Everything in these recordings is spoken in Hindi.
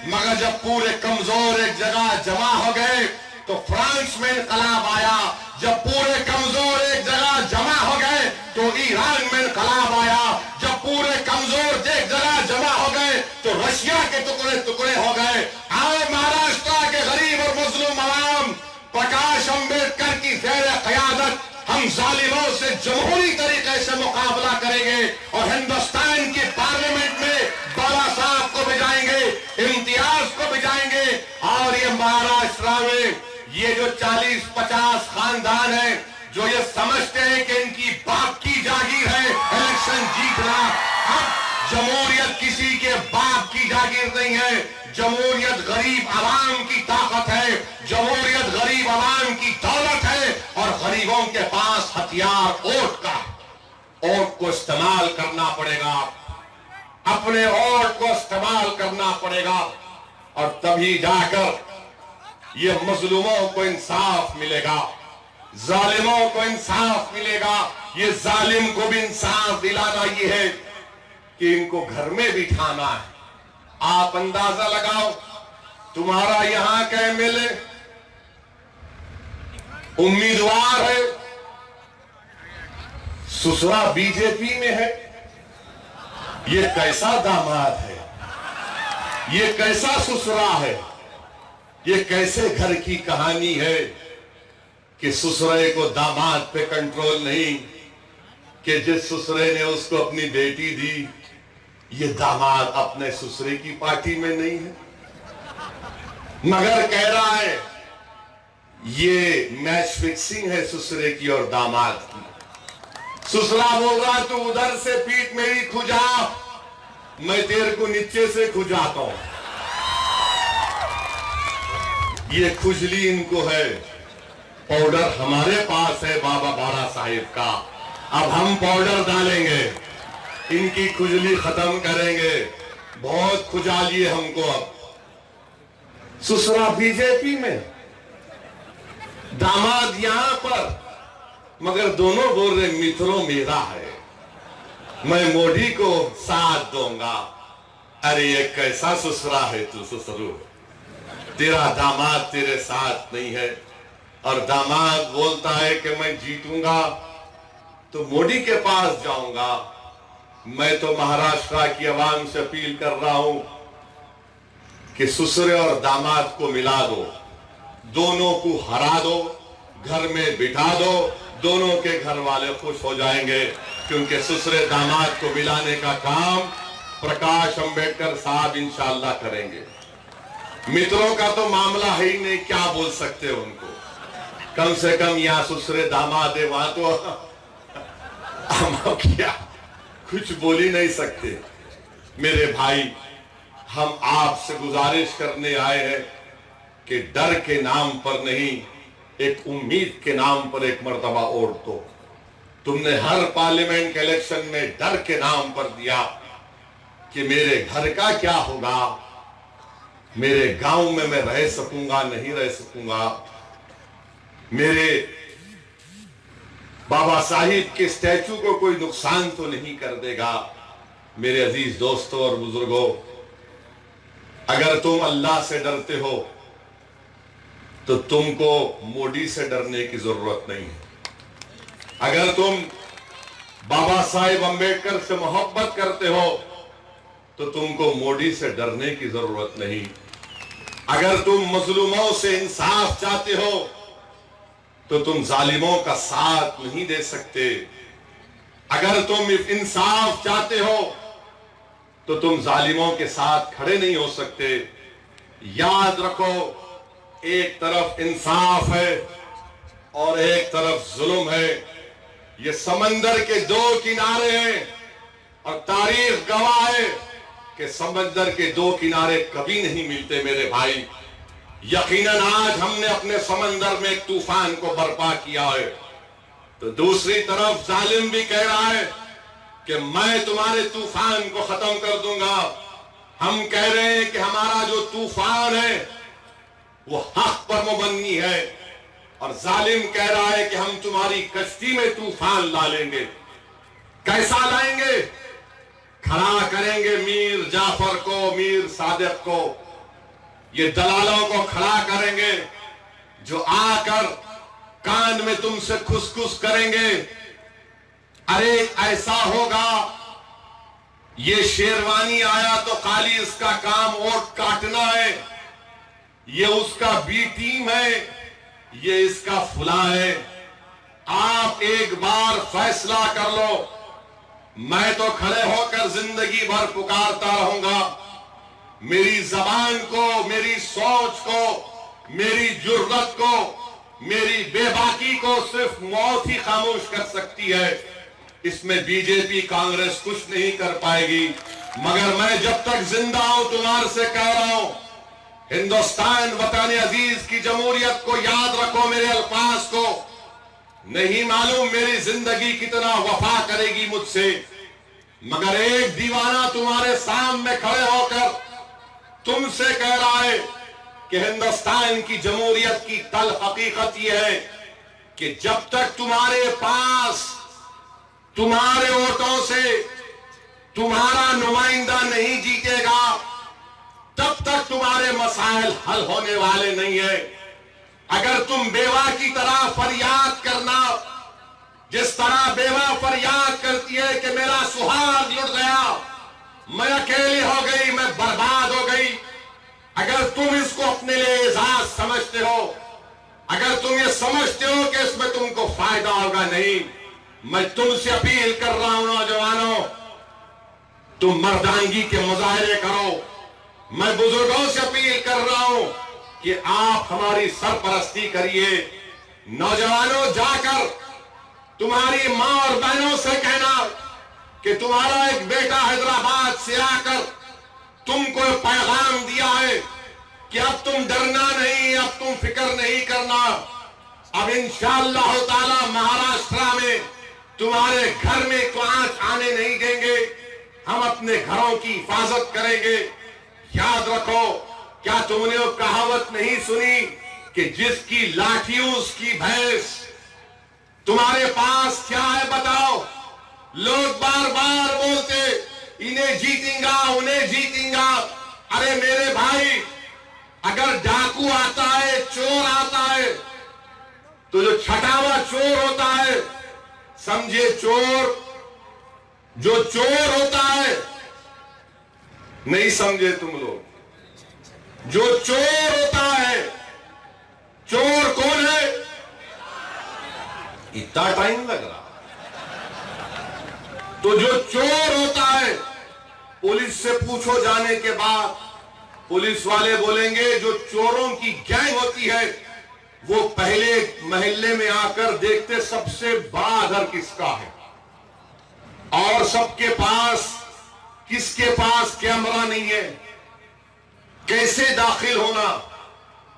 मगर जब पूरे कमजोर एक जगह जमा हो गए तो फ्रांस में इनकलाब आया। जब पूरे कमजोर एक जगह जमा हो गए तो ईरान में इनकलाब आया। जब पूरे कमजोर एक जगह जमा हो गए तो रशिया के टुकड़े टुकड़े हो गए। आओ महाराष्ट्र के गरीब और मजलूम अवाम प्रकाश अंबेडकर की ज़ेर क़यादत हम जालिमों से जमहूरी तरीके से मुकाबला करेंगे और हिंदुस्तान की पार्लियामेंट में बाला साहब को भिजाएंगे, इम्तियाज को भिजाएंगे। और ये महाराष्ट्र में ये जो 40-50 खानदान है जो ये समझते हैं कि इनकी बाप की जागीर है इलेक्शन जीतना, अब जमहूरियत किसी के बाप की जागीर नहीं है। जमहूरियत गरीब आवाम की ताकत है, जमहूरियत गरीब आवाम की दौलत है और गरीबों के पास हथियार वोट का, वोट को इस्तेमाल करना पड़ेगा, अपने वोट को इस्तेमाल करना पड़ेगा और तभी जाकर ये मजलूमों को इंसाफ मिलेगा, जालिमों को इंसाफ मिलेगा। ये जालिम को भी इंसाफ दिलाना ये है कि इनको घर में बिठाना है। आप अंदाजा लगाओ, तुम्हारा यहां का एमएलए उम्मीदवार है, ससुरा बीजेपी में है। ये कैसा दामाद है, ये कैसा ससुरा है, ये कैसे घर की कहानी है कि ससुरे को दामाद पे कंट्रोल नहीं, कि जिस ससुरे ने उसको अपनी बेटी दी ये दामाद अपने ससुरे की पार्टी में नहीं है, मगर कह रहा है ये मैच फिक्सिंग है ससुरे की और दामाद की। ससुरा बोल रहा तू उधर से पीठ मेरी खुजा, मैं तेरे को नीचे से खुजाता हूं। ये खुजली इनको है। पाउडर हमारे पास है बाबा बाड़ा साहिब का, अब हम पाउडर डालेंगे, इनकी खुजली खत्म करेंगे। बहुत खुजा लिए हमको। अब ससुरा बीजेपी में, दामाद यहां पर, मगर दोनों बोल रहे मित्रों मेरा है, मैं मोदी को साथ दूंगा। अरे ये कैसा ससुरा है तू ससुरू, तेरा दामाद तेरे साथ नहीं है। और दामाद बोलता है कि मैं जीतूंगा तो मोदी के पास जाऊंगा। मैं तो महाराष्ट्र की आवाम से अपील कर रहा हूं कि ससुरे और दामाद को मिला दो, दोनों को हरा दो, घर में बिठा दो, दोनों के घर वाले खुश हो जाएंगे, क्योंकि ससुरे दामाद को मिलाने का काम प्रकाश अंबेडकर साहब इंशाअल्लाह करेंगे। मित्रों का तो मामला है ही नहीं, क्या बोल सकते उनको। कम से कम यहाँ ससुरे दामाद है, वहां तो हम क्या कुछ बोल ही नहीं सकते। मेरे भाई, हम आपसे गुजारिश करने आए हैं कि डर के नाम पर नहीं, एक उम्मीद के नाम पर एक मर्तबा वोट दो। तुमने हर पार्लियामेंट के इलेक्शन में डर के नाम पर दिया कि मेरे घर का क्या होगा, मेरे गांव में मैं रह सकूंगा नहीं रह सकूंगा, मेरे बाबा साहिब के स्टैचू को कोई नुकसान तो नहीं कर देगा। मेरे अजीज दोस्तों और बुजुर्गों, अगर तुम अल्लाह से डरते हो तो तुमको मोदी से डरने की जरूरत नहीं है। अगर तुम बाबा साहिब अंबेडकर से मोहब्बत करते हो तो तुमको मोदी से डरने की जरूरत नहीं। अगर तुम मजलूमों से इंसाफ चाहते हो तो तुम जालिमों का साथ नहीं दे सकते। अगर तुम इंसाफ चाहते हो तो तुम जालिमों के साथ खड़े नहीं हो सकते। याद रखो, एक तरफ इंसाफ है और एक तरफ जुल्म है। ये समंदर के दो किनारे हैं और तारीख गवाह है कि समंदर के दो किनारे कभी नहीं मिलते। मेरे भाई, यकीनन आज हमने अपने समंदर में एक तूफान को बर्पा किया है, तो दूसरी तरफ जालिम भी कह रहा है कि मैं तुम्हारे तूफान को खत्म कर दूंगा। हम कह रहे हैं कि हमारा जो तूफान है वो हक पर मुबन्नी है, और जालिम कह रहा है कि हम तुम्हारी कश्ती में तूफान ला लेंगे। कैसा लाएंगे? खड़ा करेंगे मीर जाफर को, मीर सादिक को, ये दलालों को खड़ा करेंगे जो आकर कान में तुमसे खुसखुस करेंगे, अरे ऐसा होगा, ये शेरवानी आया तो खाली इसका काम वोट काटना है, ये उसका बी टीम है, ये इसका फुला है। आप एक बार फैसला कर लो। मैं तो खड़े होकर जिंदगी भर पुकारता रहूंगा। मेरी जबान को, मेरी सोच को, मेरी जुर्रत को, मेरी बेबाकी को सिर्फ मौत ही खामोश कर सकती है। इसमें बीजेपी कांग्रेस कुछ नहीं कर पाएगी। मगर मैं जब तक जिंदा हूं तुम्हारे से कह रहा हूं, हिंदुस्तान वतन अजीज की जमहूरियत को याद रखो। मेरे अल्फाज को नहीं मालूम मेरी जिंदगी कितना वफा करेगी मुझसे, मगर एक दीवाना तुम्हारे सामने खड़े होकर तुमसे कह रहा है कि हिंदुस्तान की जमहूरियत की तल हकीकत यह है कि जब तक तुम्हारे पास तुम्हारे वोटों से तुम्हारा नुमाइंदा नहीं जीतेगा, तब तक तुम्हारे मसाइल हल होने वाले नहीं है। अगर तुम बेवा की तरह फरियाद करना, जिस तरह बेवा फरियाद करती है कि मेरा सुहाग लुट गया, मैं अकेली हो गई, मैं बर्बाद हो गई, अगर तुम इसको अपने लिए एजाज समझते हो, अगर तुम ये समझते हो कि इसमें तुमको फायदा होगा, नहीं, मैं तुमसे अपील कर रहा हूं नौजवानों, तुम मर्दानगी के मुजाहरे करो। मैं बुजुर्गों से अपील कर रहा हूं कि आप हमारी सरपरस्ती करिए। नौजवानों, जाकर तुम्हारी मां और बहनों से कहना कि तुम्हारा एक बेटा हैदराबाद से आकर तुमको पैगाम दिया है कि अब तुम डरना नहीं, अब तुम फिक्र नहीं करना, अब इंशाअल्लाह ताला महाराष्ट्र में तुम्हारे घर में कांच आने नहीं देंगे, हम अपने घरों की हिफाजत करेंगे। याद रखो, क्या तुमने वो कहावत नहीं सुनी कि जिसकी लाठी उसकी भैंस? तुम्हारे पास क्या है बताओ? लोग बार बार बोलते इन्हें जीतेंगा, उन्हें जीतेंगा। अरे मेरे भाई, अगर डाकू आता है, चोर आता है, तो जो छठावा चोर होता है, समझे चोर, जो चोर होता है, नहीं समझे तुम लोग, जो चोर होता है, चोर कौन है? इतना टाइम लग रहा। तो जो चोर होता है, पुलिस से पूछो जाने के बाद, पुलिस वाले बोलेंगे जो चोरों की गैंग होती है वो पहले मोहल्ले में आकर देखते सबसे बड़ा घर किसका है और सबके पास किसके पास कैमरा नहीं है, कैसे दाखिल होना।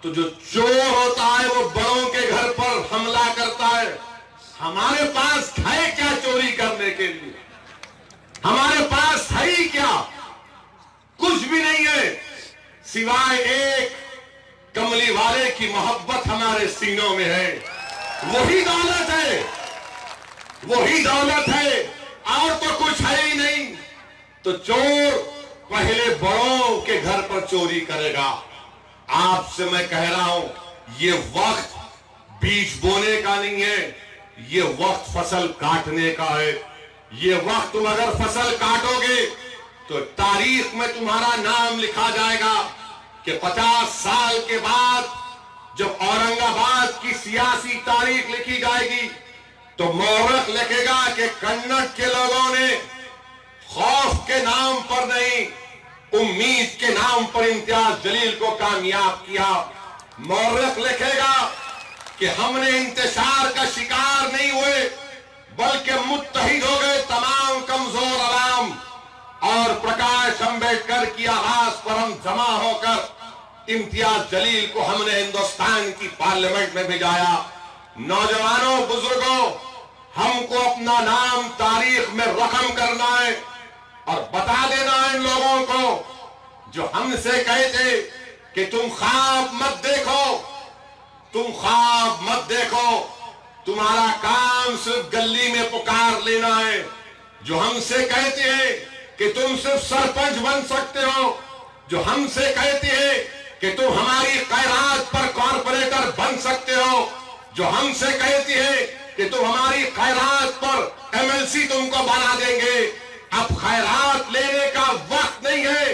तो जो चोर होता है वो बड़ों के घर पर हमला करता है। हमारे पास है क्या चोरी करने के लिए? हमारे पास है ही क्या? कुछ भी नहीं है, सिवाय एक कमली वाले की मोहब्बत हमारे सीनों में है। वही दौलत है, वही दौलत है, और तो कुछ है ही नहीं। तो चोर पहले बड़ों के घर पर चोरी करेगा। आपसे मैं कह रहा हूं, ये वक्त बीज बोने का नहीं है, ये वक्त फसल काटने का है। ये वक्त तुम अगर फसल काटोगे तो तारीख में तुम्हारा नाम लिखा जाएगा कि 50 साल के बाद जब औरंगाबाद की सियासी तारीख लिखी जाएगी तो मौरख लिखेगा कि कन्नड़ के लोगों ने खौफ के नाम पर नहीं, उम्मीद के नाम पर इम्तियाज जलील को कामयाब किया। मौरख लिखेगा कि हमने इंतशार का शिकार नहीं हुए, बल्कि मुत्तहिद हो गए तमाम कमजोर अवाम, और प्रकाश अंबेडकर की आवाज पर हम जमा होकर इम्तियाज जलील को हमने हिंदुस्तान की पार्लियामेंट में भिजाया। नौजवानों, बुजुर्गों, हमको अपना नाम तारीख में रकम करना है और बता देना है इन लोगों को जो हमसे कहते कि तुम ख्वाब मत देखो, तुम ख्वाब मत देखो, तुम्हारा काम सिर्फ गली में पुकार लेना है। जो हमसे कहते हैं कि तुम सिर्फ सरपंच बन सकते हो, जो हमसे कहते हैं कि तुम हमारी खैरात पर कॉर्पोरेटर बन सकते हो, जो हमसे कहती है कि तुम हमारी खैरात पर एमएलसी तुमको बना देंगे। अब खैरात लेने का वक्त नहीं है,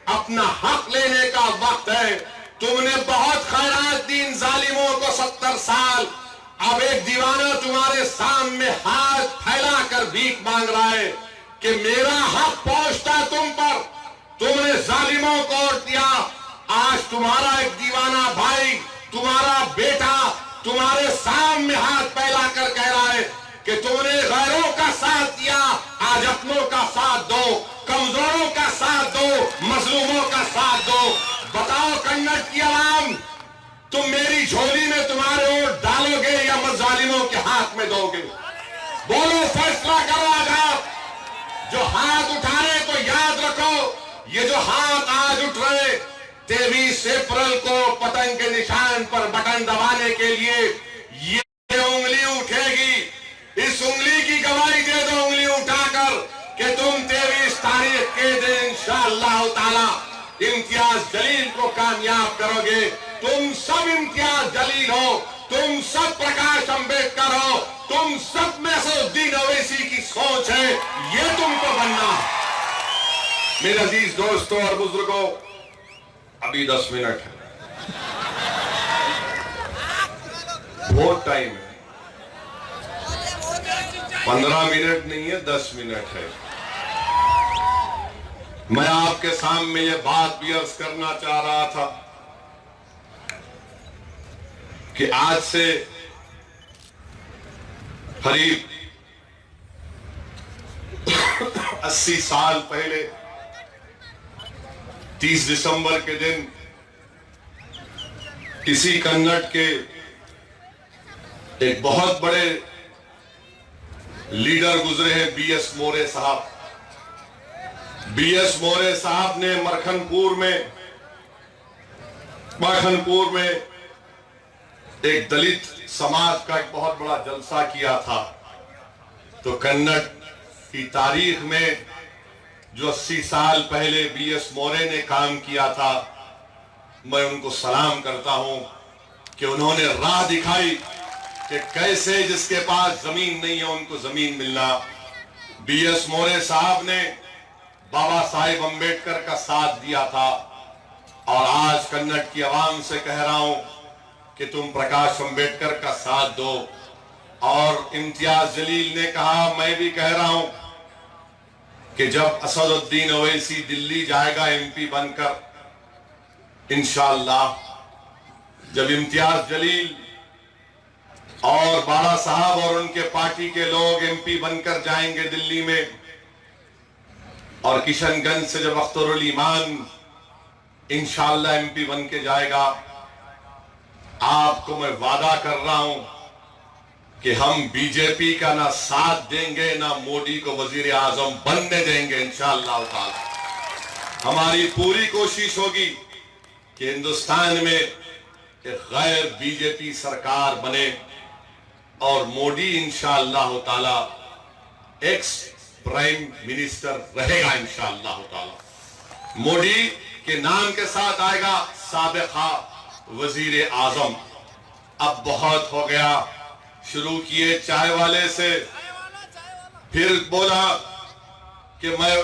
अपना हक लेने का वक्त है। तुमने बहुत खैरात दी इन जालिमों को 70 साल। अब एक दीवाना तुम्हारे सामने हाथ फैलाकर भीख मांग रहा है कि मेरा हक पहुंचता तुम पर। तुमने जालिमों को वोट दिया, आज तुम्हारा एक दीवाना भाई, तुम्हारा बेटा तुम्हारे सामने हाथ फैलाकर कह रहा है कि तुमने गैरों का साथ दिया, आज अपनों का साथ दो, कमजोरों का साथ दो, मजलूमों का साथ दो। बताओ कन्नड़ की आवाम, तुम मेरी झोली में तुम्हारे वोट डालोगे या जालिमों के हाथ में दोगे? बोलो, फैसला करो। आज आप जो हाथ उठाए तो याद रखो, ये जो हाथ आज उठ रहे 23 अप्रैल को पतंग के निशान पर बटन दबाने के लिए ये उंगली उठेगी। इस उंगली की गवाही दे दो, उंगली उठाकर, कि तुम 23 तारीख के दिन इंशाअल्लाह ताला इम्तियाज जलील को कामयाब करोगे। तुम सब इम्तियाज जलील हो, तुम सब प्रकाश अंबेडकर हो, तुम सब में असदुद्दीन ओवैसी की सोच है, ये तुमको बनना। मेरे अजीज दोस्तों और बुजुर्गों, अभी 10 मिनट है, वोट टाइम है। 15 मिनट नहीं है, 10 मिनट है। मैं आपके सामने ये बात भी अर्ज करना चाह रहा था कि आज से करीब 80 साल पहले 30 दिसंबर के दिन इसी कन्नड़ के एक बहुत बड़े लीडर गुजरे हैं, बीएस मोरे साहब। बीएस मोरे साहब ने मरखनपुर में एक दलित समाज का एक बहुत बड़ा जलसा किया था। तो कन्नड़ की तारीख में जो 80 साल पहले बीएस मोरे ने काम किया था, मैं उनको सलाम करता हूं कि उन्होंने राह दिखाई कि कैसे जिसके पास जमीन नहीं है उनको जमीन मिलना। बीएस मोरे साहब ने बाबा साहेब अंबेडकर का साथ दिया था। और आज कन्नड़ की आवाम से कह रहा हूं कि तुम प्रकाश अंबेडकर का साथ दो। और इम्तियाज जलील ने कहा, मैं भी कह रहा हूं कि जब असदुद्दीन ओवैसी दिल्ली जाएगा एमपी बनकर, इंशाअल्लाह, जब इम्तियाज जलील और बाड़ा साहब और उनके पार्टी के लोग एमपी बनकर जाएंगे दिल्ली में, और किशनगंज से जब अख्तरुल ईमान इंशाअल्लाह एमपी बन के जाएगा, आपको मैं वादा कर रहा हूं कि हम बीजेपी का ना साथ देंगे ना मोदी को वजीर आजम बनने देंगे इंशाअल्लाह ताला। हमारी पूरी कोशिश होगी कि हिंदुस्तान में एक गैर बीजेपी सरकार बने और मोदी इंशाअल्लाह ताला एक्स प्राइम मिनिस्टर रहेगा इंशाअल्लाह ताला। मोदी के नाम के साथ आएगा साबिका वजीर आजम। अब बहुत हो गया, शुरू किए चाय वाले से, फिर बोला कि मैं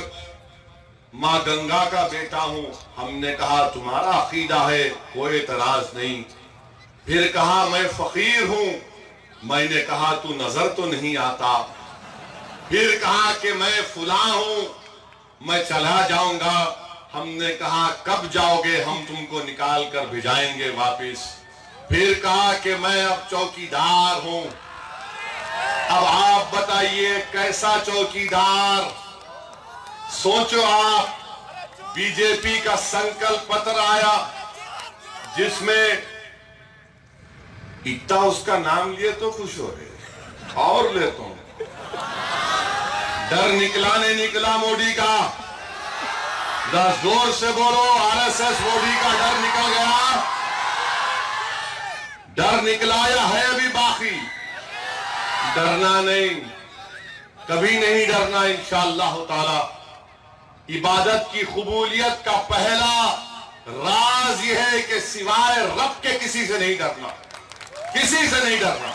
मां गंगा का बेटा हूं। हमने कहा तुम्हारा अकीदा है, कोई एतराज नहीं। फिर कहा मैं फकीर हूं। मैंने कहा तू नजर तो नहीं आता। फिर कहा कि मैं फुला हूं, मैं चला जाऊंगा। हमने कहा कब जाओगे, हम तुमको निकाल कर भिजाएंगे वापिस। फिर कहा कि मैं अब चौकीदार हूं। अब आप बताइए कैसा चौकीदार? सोचो आप, बीजेपी का संकल्प पत्र आया जिसमें इतना उसका नाम लिए तो खुश हो रहे, और ले तो डर निकला नहीं निकला मोदी का। जोर से बोलो, आरएसएस मोदी का डर निकल गया। डर निकला या है अभी बाकी? डरना नहीं, कभी नहीं डरना इंशाअल्लाह ताला। इबादत की कबूलियत का पहला राज यह है कि सिवाय रब के किसी से नहीं डरना, किसी से नहीं डरना।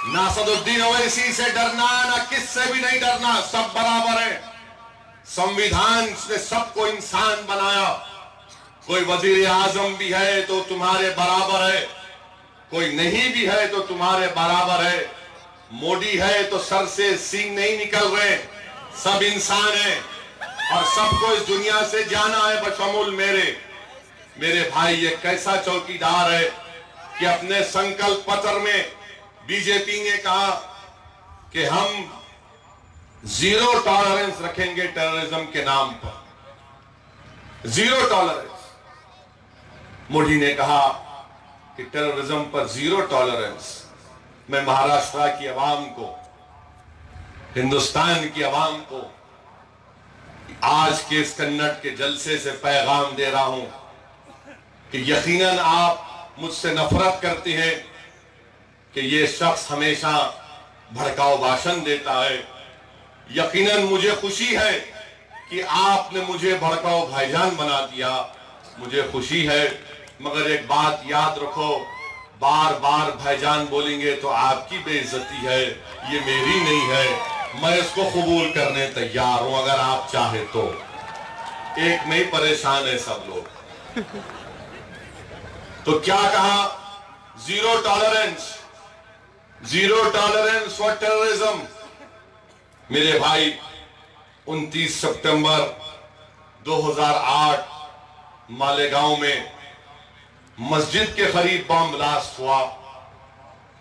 ना सदुद्दीन ओवैसी से डरना, ना किससे भी नहीं डरना, सब बराबर है। संविधान ने सबको इंसान बनाया। कोई वजीर आजम भी है तो तुम्हारे बराबर है, कोई नहीं भी है तो तुम्हारे बराबर है। मोदी है तो सर से सींग नहीं निकल रहे, सब इंसान है और सबको इस दुनिया से जाना है बशमुल मेरे भाई। ये कैसा चौकीदार है कि अपने संकल्प पत्र में बीजेपी ने कहा कि हम जीरो टॉलरेंस रखेंगे टेररिज्म के नाम पर, जीरो टॉलरेंस। मोदी ने कहा कि टेररिज्म पर जीरो टॉलरेंस। मैं महाराष्ट्र की आवाम को, हिंदुस्तान की आवाम को आज के इस कन्नड़ के जलसे से पैगाम दे रहा हूं कि यकीनन आप मुझसे नफरत करते हैं कि ये शख्स हमेशा भड़काऊ भाषण देता है। यकीनन मुझे खुशी है कि आपने मुझे भड़काऊ भाईजान बना दिया, मुझे खुशी है। मगर एक बात याद रखो, बार बार भाईजान बोलेंगे तो आपकी बेइज्जती है, ये मेरी नहीं है। मैं इसको कबूल करने तैयार हूं अगर आप चाहे तो। एक में ही परेशान है सब लोग। तो क्या कहा? Zero tolerance, zero tolerance for terrorism. मेरे भाई 29 सितंबर 2008 मालेगांव में मस्जिद के करीब बम ब्लास्ट हुआ,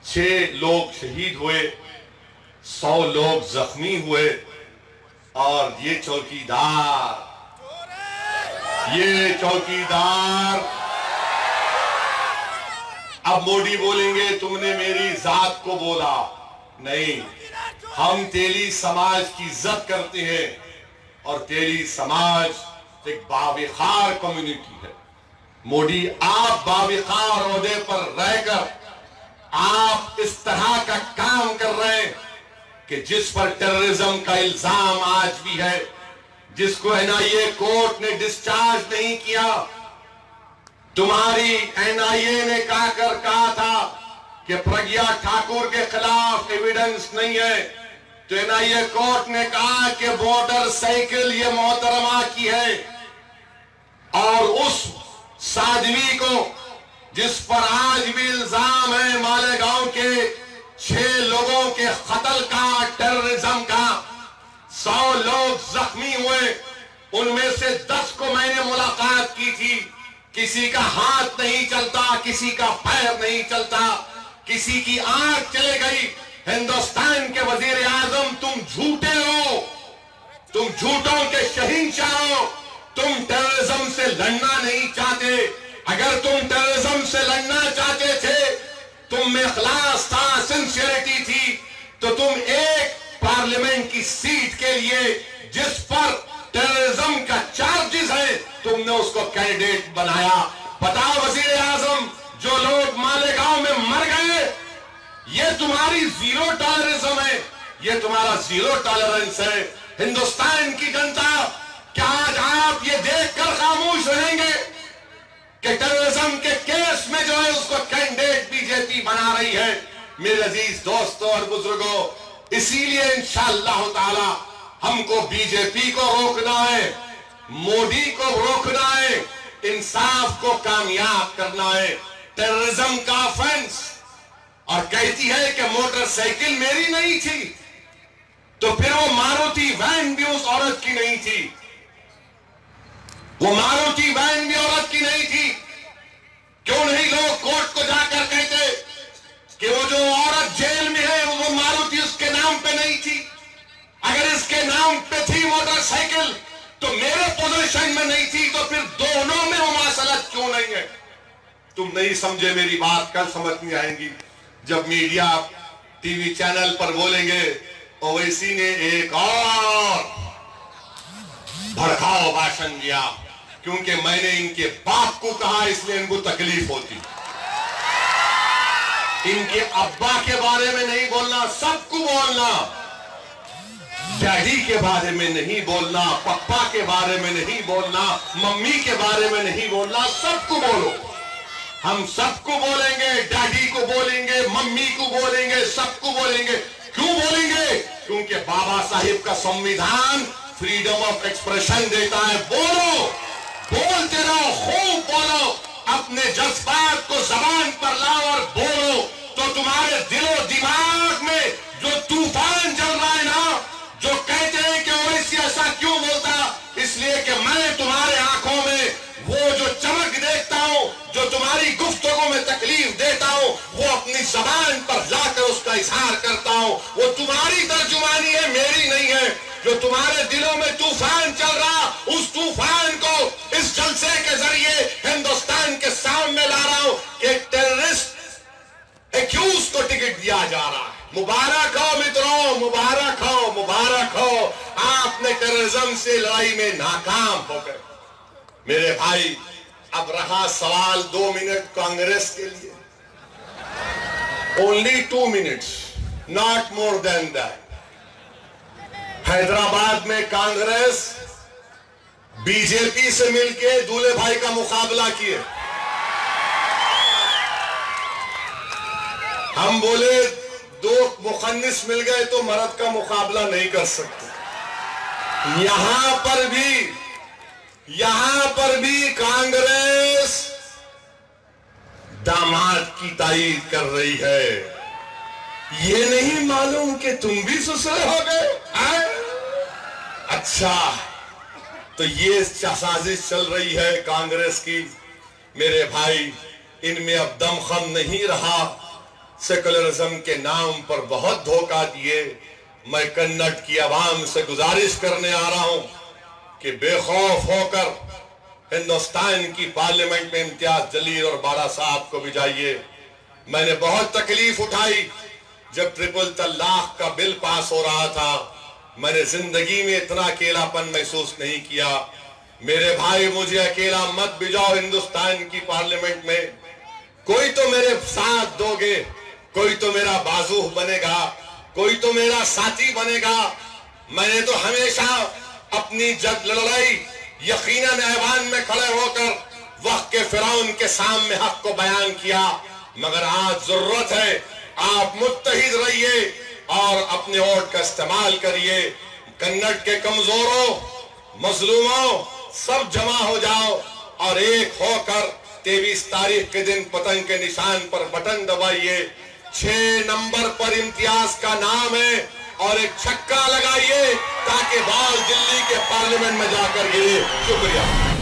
6 लोग शहीद हुए, 100 लोग जख्मी हुए। और ये चौकीदार अब मोदी बोलेंगे तुमने मेरी जात को बोला। नहीं, हम तेली समाज की इज्जत करते हैं और तेली समाज एक बाविखार कम्युनिटी है। मोदी, आप बाविखार ओहदे पर रहकर आप इस तरह का काम कर रहे हैं कि जिस पर टेररिज्म का इल्जाम आज भी है, जिसको एनआईए कोर्ट ने डिस्चार्ज नहीं किया। तुम्हारी एनआईए ने कहा था कि प्रज्ञा ठाकुर के खिलाफ एविडेंस नहीं है, तो एनआईए कोर्ट ने कहा कि मोटरसाइकिल ये मोहतरमा की है और उस साध्वी को जिस पर आज भी इल्जाम है मालेगांव के 6 लोगों के कत्ल का, टेररिज्म का, 100 लोग जख्मी हुए। उनमें से 10 को मैंने मुलाकात की थी। किसी का हाथ नहीं चलता, किसी का पैर नहीं चलता, किसी की आंख चले गई। हिंदुस्तान के वजीर आजम, तुम झूठे हो, तुम झूठों के शहींशाह हो। तुम टेररिज्म से लड़ना नहीं चाहते। अगर तुम टेररिज्म से लड़ना चाहते थे, तुम में इखलास था, सिंसियरिटी थी, तो तुम एक पार्लियामेंट की सीट के लिए जिस पर टेररिज्म का चार्जेस है, तुमने उसको कैंडिडेट बनाया। बताओ वजीर आजम, जो लोग मालेगांव में मर गए, ये तुम्हारी जीरो टॉलरेंस है, ये तुम्हारा जीरो टॉलरेंस है। हिंदुस्तान की जनता, क्या आज आप ये देखकर खामोश रहेंगे कि टेररिज्म के केस में जो है उसको कैंडिडेट बीजेपी बना रही है? मेरे अजीज दोस्तों और बुजुर्गों, इसीलिए इंशाअल्लाह ताला हमको बीजेपी को रोकना है, मोदी को रोकना है, इंसाफ को कामयाब करना है। टेररिज्म का ऑफेंस, और कहती है कि मोटरसाइकिल मेरी नहीं थी, तो फिर वो मारुति वैन भी उस औरत की नहीं थी, वो मारुति वैन भी औरत की नहीं थी। क्यों नहीं लोग कोर्ट को जाकर कहते कि वो जो औरत जेल में है वो मारुति उसके नाम पे नहीं थी? अगर इसके नाम पे थी मोटरसाइकिल तो मेरे पोजीशन में नहीं थी, तो फिर दोनों में मुमासलत क्यों नहीं है? तुम नहीं समझे मेरी बात, कल समझ में आएंगी जब मीडिया टीवी चैनल पर बोलेंगे ओवैसी ने एक और भड़काऊ भाषण दिया क्योंकि मैंने इनके बाप को कहा इसलिए इनको तकलीफ होती। इनके अब्बा के बारे में नहीं बोलना, सबको बोलना। डैडी के बारे में नहीं बोलना, पप्पा के बारे में नहीं बोलना, मम्मी के बारे में नहीं बोलना, सबको बोलो। हम सबको बोलेंगे, डैडी को बोलेंगे, मम्मी को बोलेंगे, सबको बोलेंगे। क्यों बोलेंगे? क्योंकि बाबा साहिब का संविधान फ्रीडम ऑफ एक्सप्रेशन देता है। बोलो, बोलते रहो, खूब बोलो, अपने जज्बात को जबान पर लाओ और बोलो, तो तुम्हारे दिलो दिमाग में जो तूफान चल रहा है ना, जो कहते हैं कि ओवैसी ऐसा क्यों बोलता, इसलिए कि मैं तुम्हारे आंखों में वो जो चमक देखता हूं, जो तुम्हारी गुफ्तगू में तकलीफ देता हूं, वो अपनी जबान पर लाकर उसका इजहार करता हूं। वो तुम्हारी तर्जुमानी है, मेरी नहीं है। जो तुम्हारे दिलों में तूफान चल रहा, उस तूफान को इस जलसे के जरिए हिंदुस्तान के सामने ला रहा हूं कि टेररिस्ट एक्यूज को टिकट दिया जा रहा है। मुबारक हो मित्रों, मुबारक हो, मुबारक हो, आपने टेररिज्म से लड़ाई में नाकाम हो गए। मेरे भाई, अब रहा सवाल 2 मिनट कांग्रेस के लिए, only 2 minutes, not more than that. Hyderabad में कांग्रेस बीजेपी से मिलके दूल्हे भाई का मुकाबला किए। हम बोले 2 मुखन्निस मिल गए तो मर्द का मुकाबला नहीं कर सकते। यहां पर भी कांग्रेस दामाद की तारीफ कर रही है। ये नहीं मालूम कि तुम भी ससुर हो गए। अच्छा, तो ये साजिश चल रही है कांग्रेस की। मेरे भाई, इनमें अब दमखम नहीं रहा। सेकुलरिज्म के नाम पर बहुत धोखा दिए। मैं कन्नड़ की आवाम से गुजारिश करने आ रहा हूं कि बेखौफ होकर हिंदुस्तान की पार्लियामेंट में इम्तियाज जलील और बारा साहब को भिजाइए। मैंने बहुत तकलीफ उठाई जब ट्रिपल तलाक का बिल पास हो रहा था। मैंने जिंदगी में इतना अकेलापन महसूस नहीं किया। मेरे भाई, मुझे अकेला मत भिजाओ हिंदुस्तान की पार्लियामेंट में। कोई तो मेरे साथ दोगे, कोई तो मेरा बाजू बनेगा, कोई तो मेरा साथी बनेगा। मैंने तो हमेशा अपनी लड़ाई यकीनन ऐवान में खड़े होकर वक्त के फिरौन के सामने हक को बयान किया। मगर आज जरूरत है आप मुत्तहिद रहिए और अपने वोट का इस्तेमाल करिए। कन्नड़ के कमजोरों, मजलूमों, सब जमा हो जाओ और एक होकर 23 तारीख के दिन पतंग के निशान पर बटन दबाइए। 6 नंबर पर इम्तियाज का नाम है और एक छक्का लगाइए ताकि बॉल दिल्ली के पार्लियामेंट में जाकर गिरे। शुक्रिया।